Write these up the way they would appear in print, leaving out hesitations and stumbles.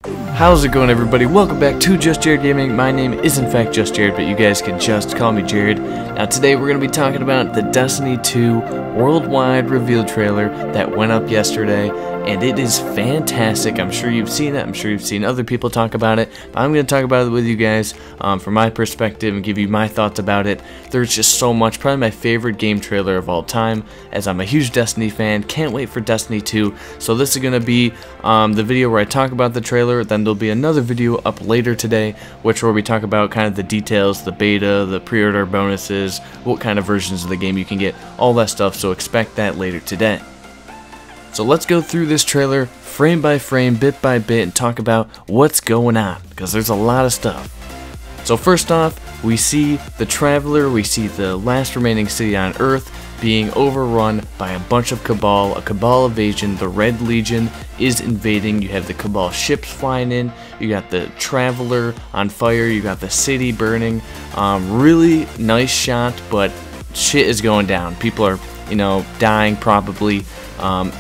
How's it going, everybody? Welcome back to Just Jared Gaming. My name is in fact Just Jared, but you guys can just call me Jared. Now today we're going to be talking about the Destiny 2 worldwide reveal trailer that went up yesterday, and it is fantastic. I'm sure you've seen it. I'm sure you've seen other people talk about it, but I'm going to talk about it with you guys from my perspective and give you my thoughts about it. There's just so much. Probably my favorite game trailer of all time, as I'm a huge Destiny fan. Can't wait for Destiny 2. So this is going to be the video where I talk about the trailer. Then there'll be another video up later today, where we talk about kind of the details, the beta, the pre-order bonuses, what kind of versions of the game you can get, all that stuff. So expect that later today. So let's go through this trailer frame by frame, bit by bit, and talk about what's going on, because there's a lot of stuff. So first off, we see the Traveler, we see the last remaining city on Earth being overrun by a bunch of Cabal, a Cabal invasion. The Red Legion is invading. You have the Cabal ships flying in, you got the Traveler on fire, you got the city burning. Really nice shot, but shit is going down. People are, dying probably.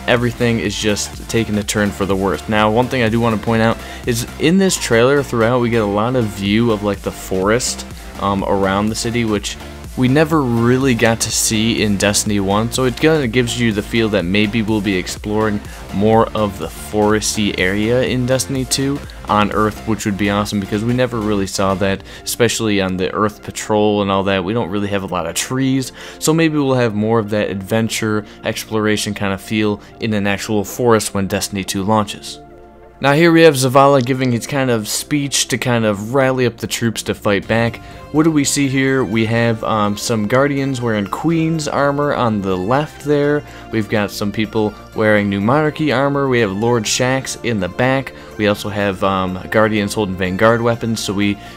Everything is just taking a turn for the worst. Now, one thing I do want to point out is in this trailer throughout we get a lot of view of like the forest around the city, which we never really got to see in Destiny 1, so it kind of gives you the feel that maybe we'll be exploring more of the foresty area in Destiny 2 on Earth, which would be awesome because we never really saw that, especially on the Earth Patrol and all that. We don't really have a lot of trees, so maybe we'll have more of that adventure, exploration kind of feel in an actual forest when Destiny 2 launches. Now here we have Zavala giving his kind of speech to kind of rally up the troops to fight back. What do we see here? We have some Guardians wearing Queen's armor on the left there. We've got some people wearing New Monarchy armor. We have Lord Shaxx in the back. We also have Guardians holding Vanguard weapons. So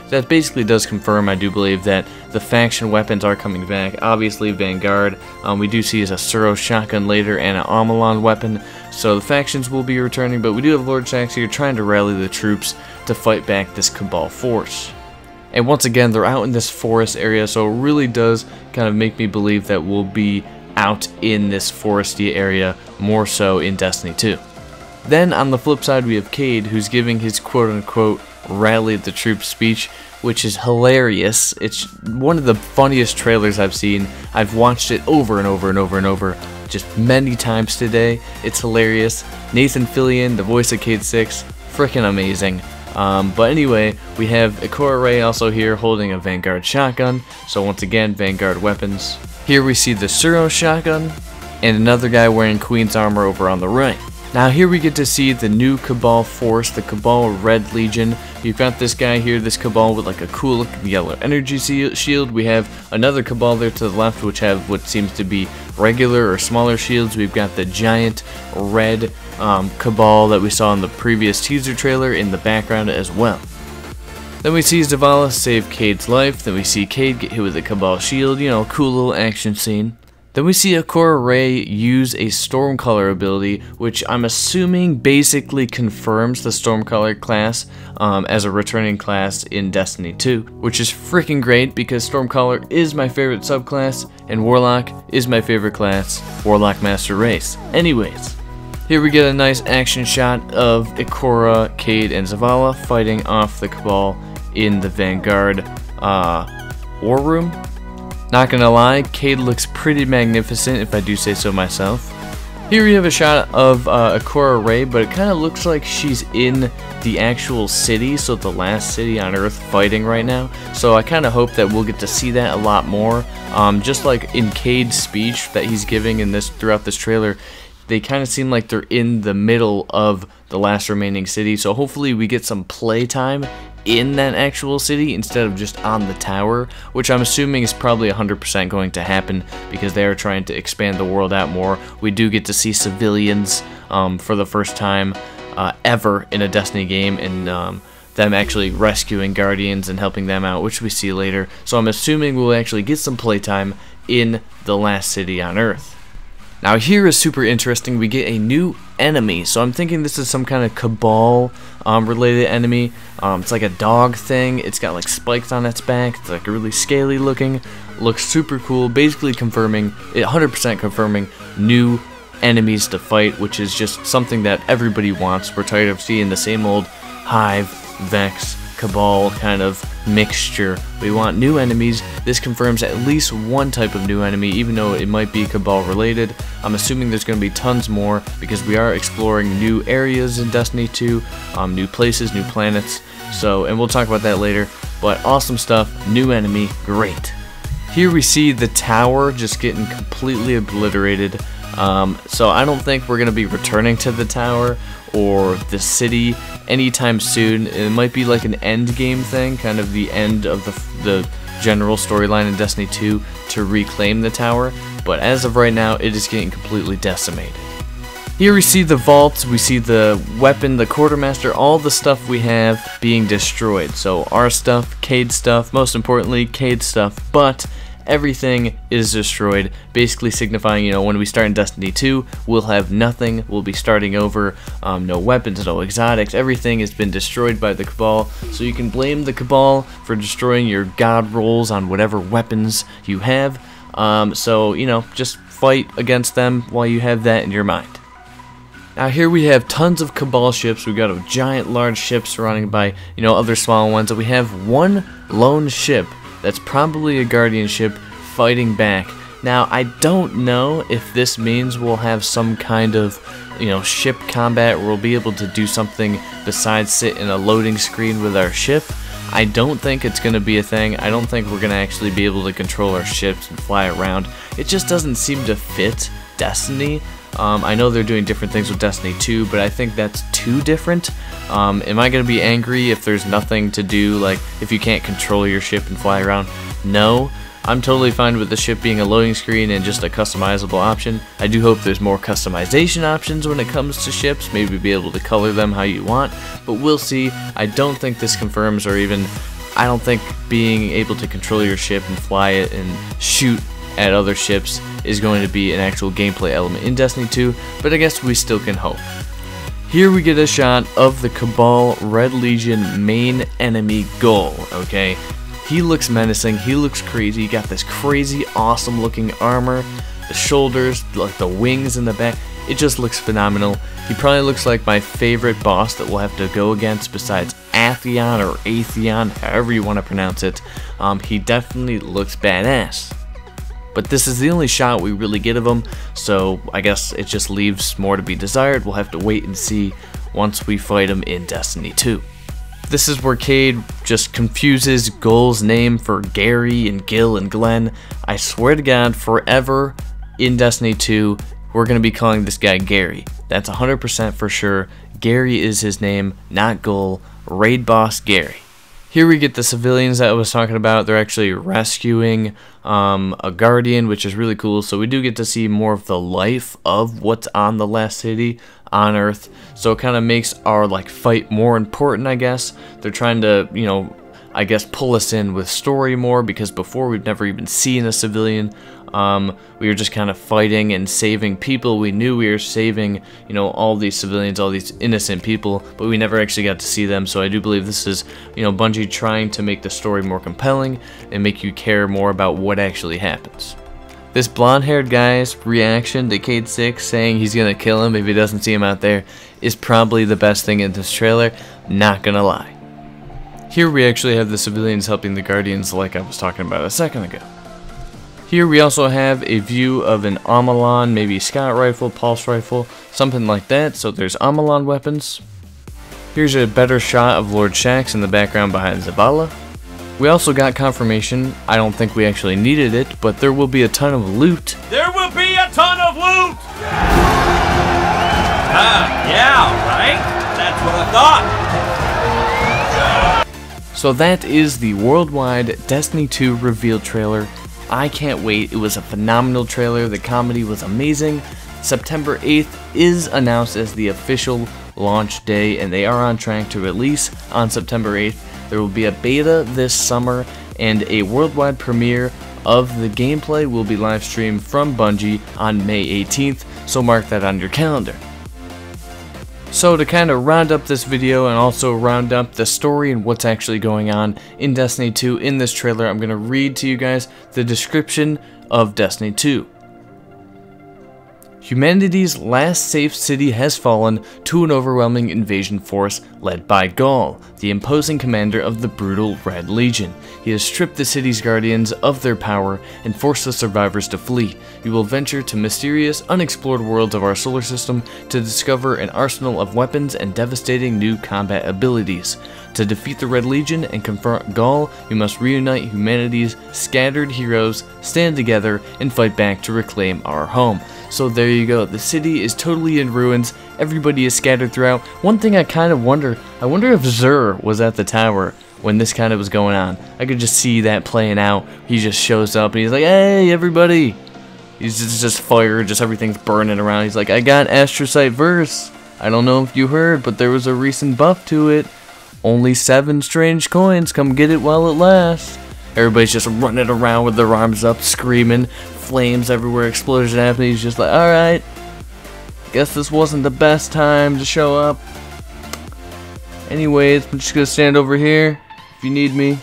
that basically does confirm, I do believe, that the faction weapons are coming back. Obviously Vanguard, we do see as a Suro shotgun later and an Amalon weapon. So the factions will be returning, but we do have Lord Shaxx here trying to rally the troops to fight back this Cabal force. And once again, they're out in this forest area, so it really does kind of make me believe that we'll be out in this foresty area more so in Destiny 2. Then on the flip side, we have Cayde, who's giving his quote-unquote rally the troops speech, which is hilarious. It's one of the funniest trailers I've seen. I've watched it over and over and over and over, just many times today. It's hilarious. Nathan Fillion, the voice of Cayde 6, freaking amazing. But anyway, we have Ikora Rey also here holding a Vanguard shotgun, so once again, Vanguard weapons. Here we see the Suro shotgun, and another guy wearing Queen's armor over on the right. Now here we get to see the new Cabal force, the Cabal Red Legion. You've got this guy here, this Cabal with like a cool looking yellow energy shield. We have another Cabal there to the left, which have what seems to be regular or smaller shields. We've got the giant red Cabal that we saw in the previous teaser trailer in the background as well. Then we see Zavala save Cayde's life. Then we see Cayde get hit with a Cabal shield. Cool little action scene. Then we see Ikora Rey use a Stormcaller ability, which I'm assuming basically confirms the Stormcaller class as a returning class in Destiny 2, which is freaking great because Stormcaller is my favorite subclass and Warlock is my favorite class, Warlock Master Race. Anyways, here we get a nice action shot of Ikora, Cayde, and Zavala fighting off the Cabal in the Vanguard War Room. Not gonna lie, Cayde looks pretty magnificent if I do say so myself. Here we have a shot of Ikora Rey, but it kind of looks like she's in the actual city, so the last city on Earth fighting right now. So I kind of hope that we'll get to see that a lot more. Just like in Cayde's speech that he's giving throughout this trailer, they kind of seem like they're in the middle of the last remaining city, so hopefully we get some playtime in that actual city instead of just on the tower, which I'm assuming is probably 100% going to happen because they are trying to expand the world out more. We do get to see civilians for the first time ever in a Destiny game, and them actually rescuing Guardians and helping them out, which we see later. So I'm assuming we'll actually get some playtime in the last city on Earth. Now here is super interesting. We get a new enemy, so I'm thinking this is some kind of Cabal related enemy. It's like a dog thing. It's got like spikes on its back. It's like really scaly looking. Looks super cool. Basically confirming, 100% confirming new enemies to fight, which is just something that everybody wants. We're tired of seeing the same old Hive, Vex, Cabal kind of mixture. We want new enemies. This confirms at least one type of new enemy, even though it might be Cabal related. I'm assuming there's going to be tons more because we are exploring new areas in Destiny 2, new places, new planets. So, and we'll talk about that later. But awesome stuff, new enemy, great. Here we see the tower just getting completely obliterated. So I don't think we're going to be returning to the tower or the city anytime soon. It might be like an end game thing, kind of the end of the general storyline in Destiny 2 to reclaim the tower, but as of right now it is getting completely decimated. Here we see the vaults, we see the weapon, the quartermaster, all the stuff we have being destroyed. So our stuff, Cayde stuff, most importantly Cayde stuff, but everything is destroyed, basically signifying, you know, when we start in Destiny 2, we'll have nothing, we'll be starting over, no weapons, no exotics, everything has been destroyed by the Cabal, so you can blame the Cabal for destroying your god rolls on whatever weapons you have, so, you know, just fight against them while you have that in your mind. Now here we have tons of Cabal ships. We got a giant large ship surrounded by, you know, other small ones, and we have one lone ship that's probably a Guardian ship fighting back. Now, I don't know if this means we'll have some kind of, you know, ship combat where we'll be able to do something besides sit in a loading screen with our ship. I don't think it's going to be a thing. I don't think we're going to actually be able to control our ships and fly around. It just doesn't seem to fit Destiny. I know they're doing different things with Destiny 2, but I think that's too different. Am I going to be angry if there's nothing to do, like if you can't control your ship and fly around? No. I'm totally fine with the ship being a loading screen and just a customizable option. I do hope there's more customization options when it comes to ships, maybe be able to color them how you want, but we'll see. I don't think this confirms, or even, I don't think being able to control your ship and fly it and shoot at other ships is going to be an actual gameplay element in Destiny 2, but I guess we still can hope. Here we get a shot of the Cabal Red Legion main enemy Ghoul, okay? He looks menacing, he looks crazy, he got this crazy awesome looking armor, the shoulders, like the wings in the back, it just looks phenomenal. He probably looks like my favorite boss that we'll have to go against besides Atheon or Atheon, however you want to pronounce it. He definitely looks badass. But this is the only shot we really get of him, so I guess it just leaves more to be desired. We'll have to wait and see once we fight him in Destiny 2. This is where Cayde just confuses Ghoul's name for Gary and Gil and Glenn. I swear to God, forever in Destiny 2, we're going to be calling this guy Gary. That's 100% for sure. Gary is his name, not Ghoul. Raid boss Gary. Here we get the civilians that I was talking about. They're actually rescuing a Guardian, which is really cool. So we do get to see more of the life of what's on the last city on Earth. So it kind of makes our like fight more important, I guess. They're trying to, you know, I guess pull us in with story more, because before we've never even seen a civilian. We were just kind of fighting and saving people. We knew we were saving, you know, all these civilians, all these innocent people, but we never actually got to see them. So I do believe this is, you know, Bungie trying to make the story more compelling and make you care more about what actually happens. This blonde-haired guy's reaction to Cayde 6 saying he's gonna kill him if he doesn't see him out there is probably the best thing in this trailer, not gonna lie. Here we actually have the civilians helping the Guardians like I was talking about a second ago. Here we also have a view of an Amalon, maybe scout rifle, pulse rifle, something like that. So there's Amalon weapons. Here's a better shot of Lord Shaxx in the background behind Zavala. We also got confirmation, I don't think we actually needed it, but there will be a ton of loot. There will be a ton of loot! Yeah, right? That's what I thought. So that is the worldwide Destiny 2 reveal trailer. I can't wait. It was a phenomenal trailer. The comedy was amazing. September 8th is announced as the official launch day, and they are on track to release on September 8th. There will be a beta this summer, and a worldwide premiere of the gameplay will be live streamed from Bungie on May 18th, so mark that on your calendar. So to kind of round up this video and also round up the story and what's actually going on in Destiny 2 in this trailer, I'm going to read to you guys the description of Destiny 2. Humanity's last safe city has fallen to an overwhelming invasion force led by Ghoul, the imposing commander of the brutal Red Legion. He has stripped the city's guardians of their power and forced the survivors to flee. You will venture to mysterious, unexplored worlds of our solar system to discover an arsenal of weapons and devastating new combat abilities. To defeat the Red Legion and confront Ghoul, you must reunite humanity's scattered heroes, stand together, and fight back to reclaim our home. So there you go, the city is totally in ruins, everybody is scattered throughout. One thing I kind of wonder if Zur was at the tower when this kind of was going on. I could just see that playing out. He just shows up and he's like, hey everybody! He's just fire, just everything's burning around. He's like, I got Astrocyte Verse. I don't know if you heard, but there was a recent buff to it. Only 7 strange coins, come get it while it lasts. Everybody's just running around with their arms up, screaming, flames everywhere, explosion happening. He's just like, alright, guess this wasn't the best time to show up. Anyways, I'm just gonna stand over here if you need me.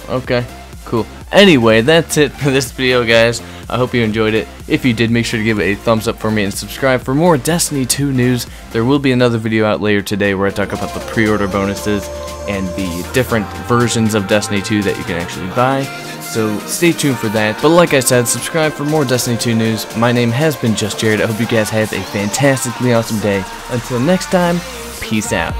Okay, cool. Anyway, that's it for this video, guys. I hope you enjoyed it. If you did, make sure to give it a thumbs up for me and subscribe for more Destiny 2 news. There will be another video out later today where I talk about the pre-order bonuses and the different versions of Destiny 2 that you can actually buy. So stay tuned for that. But like I said, subscribe for more Destiny 2 news. My name has been Just Jared. I hope you guys have a fantastically awesome day. Until next time, peace out.